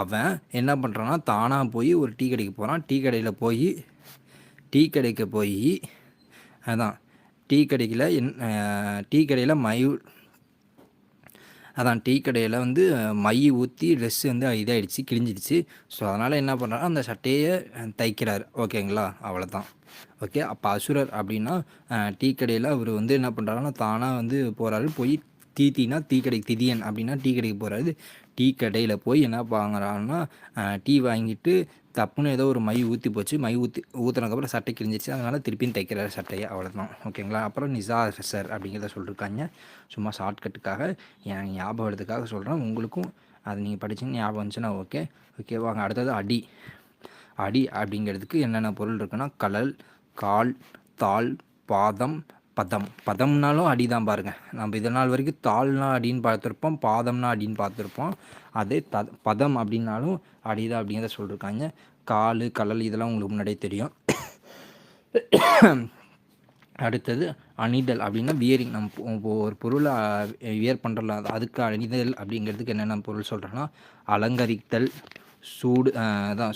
அவன் என்ன பண்ணுறான்னா தானாக போய் ஒரு டீ கடைக்கு போகிறான். டீ கடைக்கு போய் அதான் டீ கடையில் டீ கடையில் வந்து மை ஊற்றி ட்ரெஸ்ஸு வந்து இதாகிடுச்சு, கிழிஞ்சிடுச்சு. ஸோ அதனால் என்ன பண்ணுறாரு, அந்த சட்டையை தைக்கிறாரு. ஓகேங்களா, அவ்வளோதான். ஓகே. அப்போ அசுரர் அப்படின்னா டீ கடையில் அவர் வந்து என்ன பண்ணுறாருன்னா தானாக வந்து போகிறாரு. போய் டீ கடைக்கு திதியன் அப்படின்னா டீ கடைக்கு போகிறாரு. டீ கடையில் போய் என்ன வாங்குறாருன்னா டீ வாங்கிட்டு தப்புன்னு ஏதோ ஒரு மை ஊற்றி போச்சு. மை ஊற்றுனதுக்கப்புறம் சட்டை கிழிஞ்சிச்சு. அதனால் திருப்பியும் தைக்கிறாரு சட்டையை. அவ்வளோதான். ஓகேங்களா. அப்புறம் நிசாசர் அப்படிங்கிறத சொல்லியிருக்காங்க. சும்மா ஷார்ட்கட்டுக்காக என் ஞாபகம் எடுத்துக்காக சொல்கிறேன். உங்களுக்கும் அது நீங்கள் படிச்சிங்க ஞாபகம் வந்துச்சுன்னா ஓகே. ஓகேவாங்க. அடுத்தது அடி அப்படிங்கிறதுக்கு என்னென்ன பொருள் இருக்குன்னா கலல், கால், தாள், பாதம், பதம்னாலும் அடி தான் பாருங்கள். நம்ம இதனால் வரைக்கும் தாள்னா அடின்னு பார்த்துருப்போம், பாதம்னா அடின்னு பார்த்துருப்போம். அதே பதம் அப்படின்னாலும் அடி தான் அப்படிங்கிறத சொல்லியிருக்காங்க. கால், கலல் இதெல்லாம் உங்களுக்கு முன்னாடியே தெரியும். அடுத்தது அணிதல் அப்படின்னா வியரிங். நம்ம ஒரு பொருளை வியர் பண்ணுறல அதுக்கு அணிதல் அப்படிங்கிறதுக்கு என்னென்ன பொருள் சொல்கிறேன்னா அலங்கரித்தல்,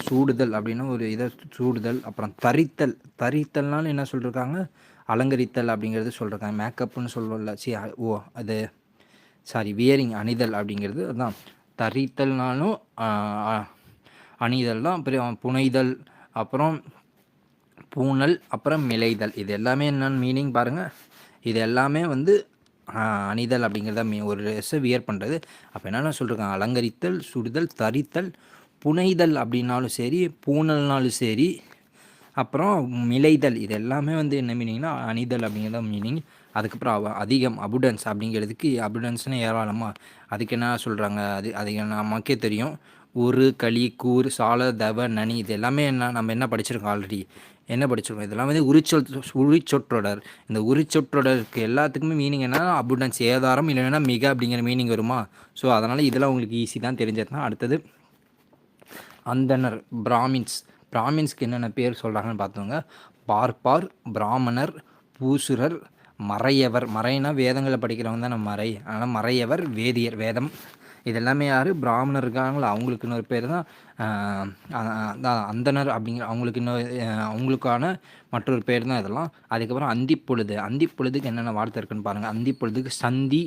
சூடுதல் அப்படின்னா ஒரு இதை சூடுதல். அப்புறம் தரித்தல்னாலும் என்ன சொல்லியிருக்காங்க, அலங்கரித்தல் அப்படிங்கிறது சொல்லியிருக்காங்க. மேக்கப்னு சொல்லல, வியரிங் அணிதல் அப்படிங்கிறது அதுதான். தரித்தல்னாலும் அணிதல் தான். அப்புறம் புனைதல், அப்புறம் பூனல், அப்புறம் மிளைதல். இது எல்லாமே என்னென்னு மீனிங் பாருங்கள். இது எல்லாமே வந்து அணிதல் அப்படிங்கிறத ஒரு ட்ரெஸ்ஸை வியர் பண்ணுறது. அப்போ என்னென்ன சொல்லியிருக்காங்க, அலங்கரித்தல், சுடுதல், தரித்தல், புனைதல் அப்படின்னாலும் சரி, பூனல்னாலும் சரி, அப்புறம் மிளைதல். இது எல்லாமே வந்து என்ன மீனிங்னா அணிதல் அப்படிங்கிறத மீனிங். அதுக்கப்புறம் அதிகம், அபுடன்ஸ் அப்படிங்கிறதுக்கு அபுடன்ஸ்னு ஏராளமாக. அதுக்கு என்ன சொல்கிறாங்க, அது நமக்கே தெரியும். ஒரு, களி, கூர், சால, தவ, நனி. இது எல்லாமே நம்ம என்ன படிச்சிருக்கோம் ஆல்ரெடி. இதெல்லாம் வந்து உரிச்சொற்றொடர். இந்த உரிச்சொற்றொடருக்கு எல்லாத்துக்குமே மீனிங் என்னன்னா அபுடன்ஸ், ஏதாரம், இல்லைன்னா மிக அப்படிங்கிற மீனிங் வருமா. ஸோ அதனால் இதெல்லாம் உங்களுக்கு ஈஸி தான் தெரிஞ்சதுன்னா. அடுத்தது அந்தனர், பிராமின்ஸ்க்கு என்னென்ன பேர் சொல்கிறாங்கன்னு பார்த்தோங்க. பார்ப்பார், பிராமணர், பூசுரர், மறைனா வேதங்களை படிக்கிறவங்க தான் மறை. அதனால் மறையவர், வேதியர், வேதம். இது எல்லாமே யார், பிராமணர் இருக்காங்களோ அவங்களுக்கு இன்னொரு பேர் தான் அந்தனர் அப்படிங்கிற அவங்களுக்கான மற்றொரு பேர் தான் இதெல்லாம். அதுக்கப்புறம் அந்திப்பொழுதுக்கு என்னென்ன வார்த்தை இருக்குன்னு பாருங்கள். அந்திப்பொழுதுக்கு சந்தி,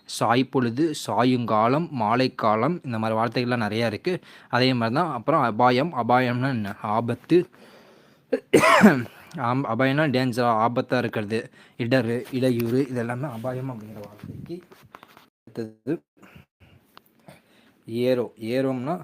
சாய்ப்பொழுது, சாயுங்காலம், மாலைக்காலம், இந்த மாதிரி வார்த்தைகள்லாம் நிறையா இருக்குது. அதே மாதிரி தான். அப்புறம் அபாயம்னா என்ன, ஆபத்து. அபாயம்னா டேஞ்சராக, ஆபத்தாக இருக்கிறது, இடையூறு. இதெல்லாமே அபாயம் அப்படிங்கிற வார்த்தைக்கு. அடுத்தது ஏரோம்னா